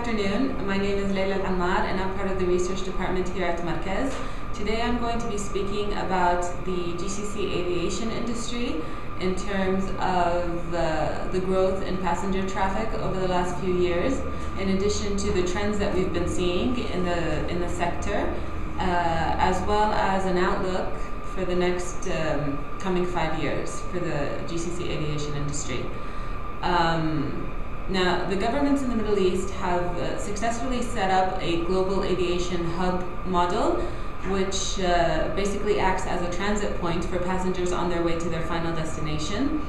afternoon. My name is Layla Al-Ammar and I'm part of the research department here at Markaz. Today I'm going to be speaking about the GCC aviation industry in terms of the growth in passenger traffic over the last few years, in addition to the trends that we've been seeing in the sector, as well as an outlook for the next coming 5 years for the GCC aviation industry. Now, the governments in the Middle East have successfully set up a global aviation hub model, which basically acts as a transit point for passengers on their way to their final destination.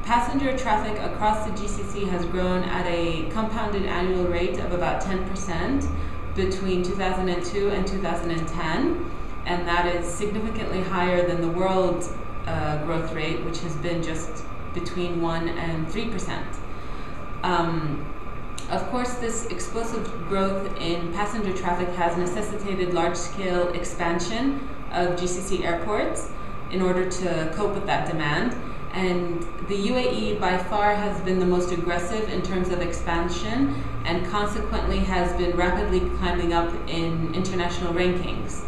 Passenger traffic across the GCC has grown at a compounded annual rate of about 10% between 2002 and 2010, and that is significantly higher than the world growth rate, which has been just between 1% and 3%. Of course, this explosive growth in passenger traffic has necessitated large-scale expansion of GCC airports in order to cope with that demand. And the UAE by far has been the most aggressive in terms of expansion and consequently has been rapidly climbing up in international rankings.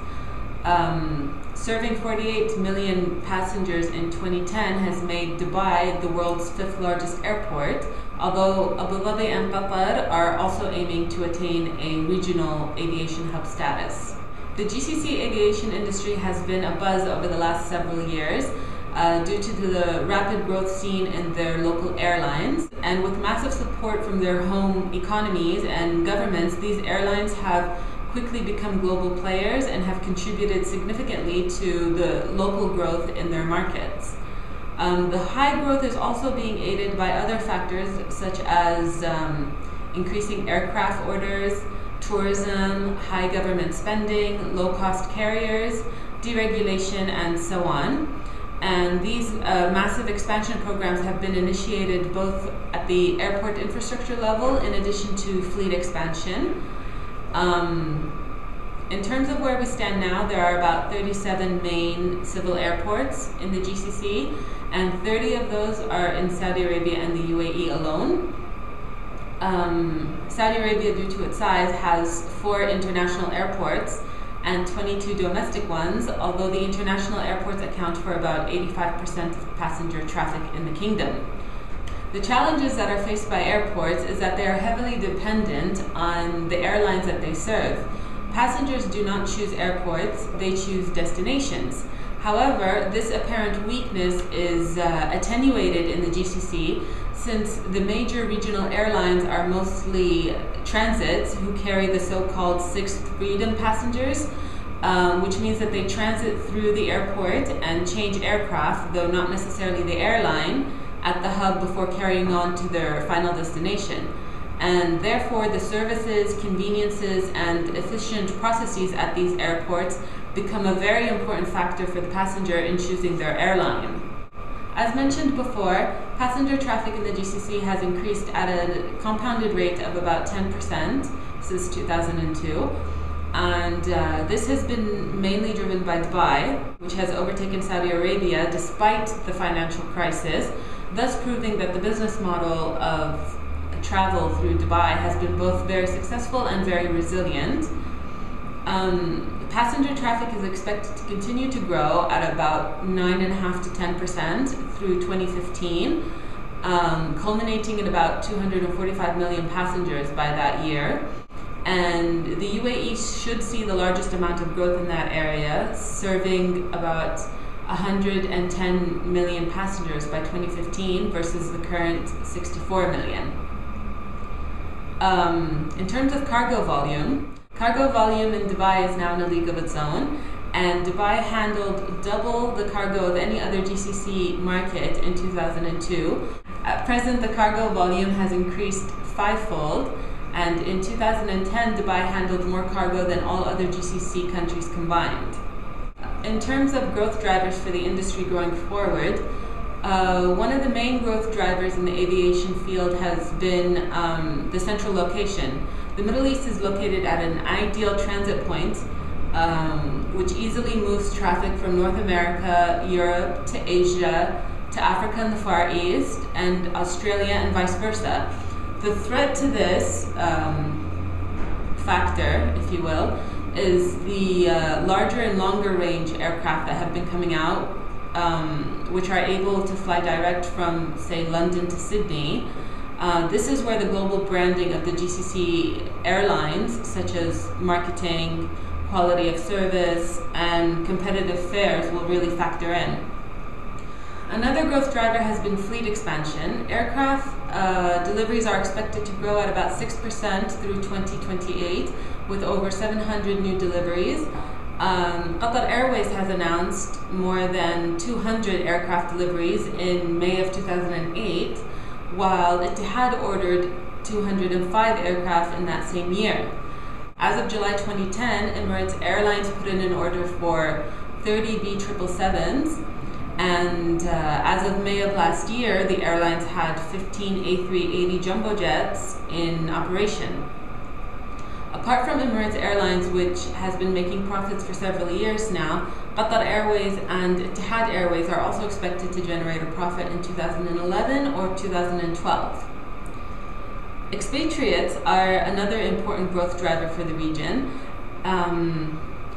Serving 48 million passengers in 2010 has made Dubai the world's 5th largest airport, although Abu Dhabi and Qatar are also aiming to attain a regional aviation hub status. The GCC aviation industry has been abuzz over the last several years due to the rapid growth seen in their local airlines, and with massive support from their home economies and governments, these airlines have quickly become global players and have contributed significantly to the local growth in their markets. The high growth is also being aided by other factors such as increasing aircraft orders, tourism, high government spending, low-cost carriers, deregulation, and so on. And these massive expansion programs have been initiated both at the airport infrastructure level in addition to fleet expansion. In terms of where we stand now, there are about 37 main civil airports in the GCC, and 30 of those are in Saudi Arabia and the UAE alone. Saudi Arabia, due to its size, has 4 international airports and 22 domestic ones, although the international airports account for about 85% of passenger traffic in the kingdom. The challenges that are faced by airports is that they are heavily dependent on the airlines that they serve. Passengers do not choose airports, they choose destinations. However, this apparent weakness is attenuated in the GCC since the major regional airlines are mostly transits who carry the so-called Sixth Freedom passengers, which means that they transit through the airport and change aircraft, though not necessarily the airline, at the hub before carrying on to their final destination. And therefore, the services, conveniences, and efficient processes at these airports become a very important factor for the passenger in choosing their airline. As mentioned before, passenger traffic in the GCC has increased at a compounded rate of about 10% since 2002. And this has been mainly driven by Dubai, which has overtaken Saudi Arabia despite the financial crisis, thus proving that the business model of travel through Dubai has been both very successful and very resilient. Passenger traffic is expected to continue to grow at about 9.5% to 10% through 2015, culminating in about 245 million passengers by that year. And the UAE should see the largest amount of growth in that area, serving about 110 million passengers by 2015 versus the current 64 million. In terms of cargo volume in Dubai is now in a league of its own, and Dubai handled double the cargo of any other GCC market in 2002. At present, the cargo volume has increased 5-fold, and in 2010, Dubai handled more cargo than all other GCC countries combined. In terms of growth drivers for the industry going forward, one of the main growth drivers in the aviation field has been the central location. The Middle East is located at an ideal transit point, which easily moves traffic from North America, Europe, to Asia, to Africa and the Far East, and Australia, and vice versa. The threat to this factor, if you will, is the larger and longer range aircraft that have been coming out, which are able to fly direct from, say, London to Sydney. This is where the global branding of the GCC Airlines, such as marketing, quality of service, and competitive fares, will really factor in. Another growth driver has been fleet expansion. Aircraft deliveries are expected to grow at about 6% through 2028, with over 700 new deliveries. Qatar Airways has announced more than 200 aircraft deliveries in May of 2008, while Etihad ordered 205 aircraft in that same year. As of July 2010, Emirates Airlines put in an order for 30 B777s, and as of May of last year, the airlines had 15 A380 jumbo jets in operation. Apart from Emirates Airlines, which has been making profits for several years now, Qatar Airways and Etihad Airways are also expected to generate a profit in 2011 or 2012. Expatriates are another important growth driver for the region.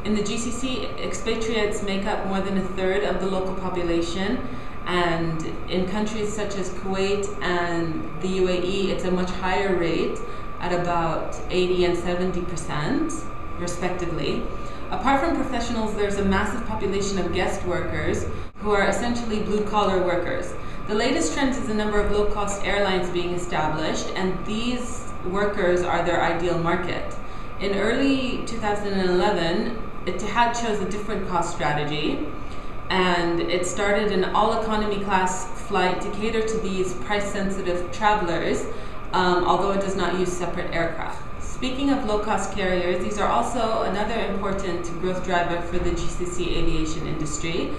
In the GCC, expatriates make up more than a third of the local population, and in countries such as Kuwait and the UAE, it's a much higher rate at about 80 and 70%, respectively. Apart from professionals, there's a massive population of guest workers who are essentially blue-collar workers. The latest trend is the number of low-cost airlines being established, and these workers are their ideal market. In early 2011, Etihad chose a different cost strategy, and it started an all-economy class flight to cater to these price-sensitive travelers, although it does not use separate aircraft. Speaking of low-cost carriers, these are also another important growth driver for the GCC aviation industry.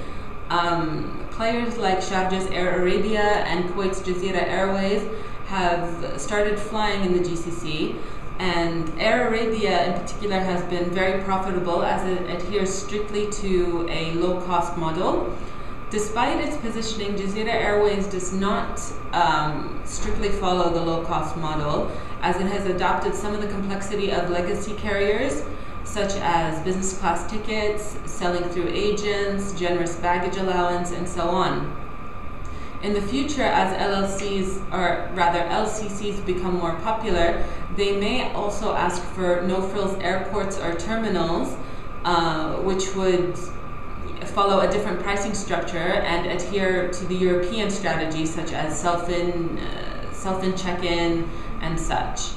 Players like Sharjah's Air Arabia and Kuwait's Jazeera Airways have started flying in the GCC, and Air Arabia in particular has been very profitable as it adheres strictly to a low-cost model. Despite its positioning, Jazeera Airways does not strictly follow the low-cost model, as it has adopted some of the complexity of legacy carriers, such as business class tickets, selling through agents, generous baggage allowance, and so on. In the future, as LCCs become more popular, they may also ask for no-frills airports or terminals, which would follow a different pricing structure and adhere to the European strategies such as self-in check-in and such.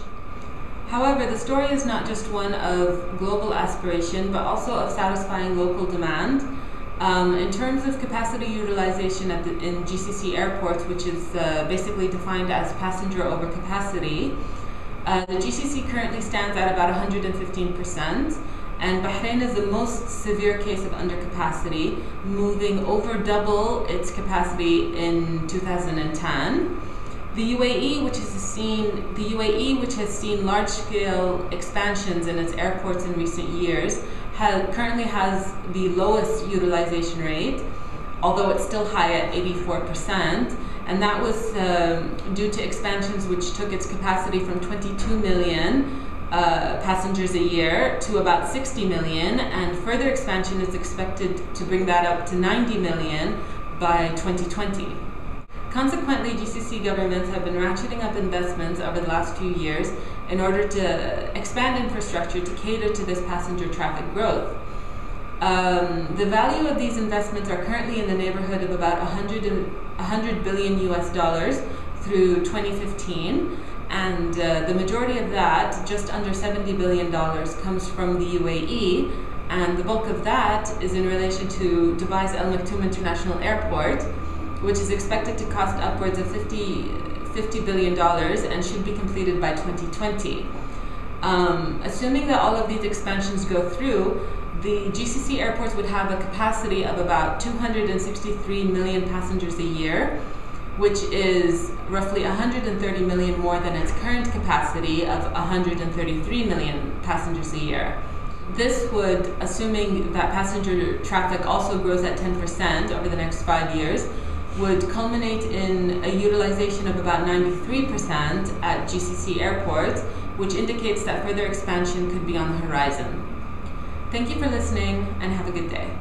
However, the story is not just one of global aspiration, but also of satisfying local demand. In terms of capacity utilization in GCC airports, which is basically defined as passenger over capacity, the GCC currently stands at about 115%, and Bahrain is the most severe case of undercapacity, moving over double its capacity in 2010. The UAE, which has seen large-scale expansions in its airports in recent years, currently has the lowest utilization rate, although it's still high at 84%, and that was due to expansions which took its capacity from 22 million passengers a year to about 60 million, and further expansion is expected to bring that up to 90 million by 2020. Consequently, GCC governments have been ratcheting up investments over the last few years in order to expand infrastructure to cater to this passenger traffic growth. The value of these investments are currently in the neighborhood of about 100 billion US dollars through 2015, and the majority of that, just under $70 billion, comes from the UAE, and the bulk of that is in relation to Dubai's Al Maktoum International Airport, which is expected to cost upwards of $50 billion and should be completed by 2020. Assuming that all of these expansions go through, the GCC airports would have a capacity of about 263 million passengers a year, which is roughly 130 million more than its current capacity of 133 million passengers a year. This would, assuming that passenger traffic also grows at 10% over the next 5 years, would culminate in a utilization of about 93% at GCC airports, which indicates that further expansion could be on the horizon. Thank you for listening and have a good day.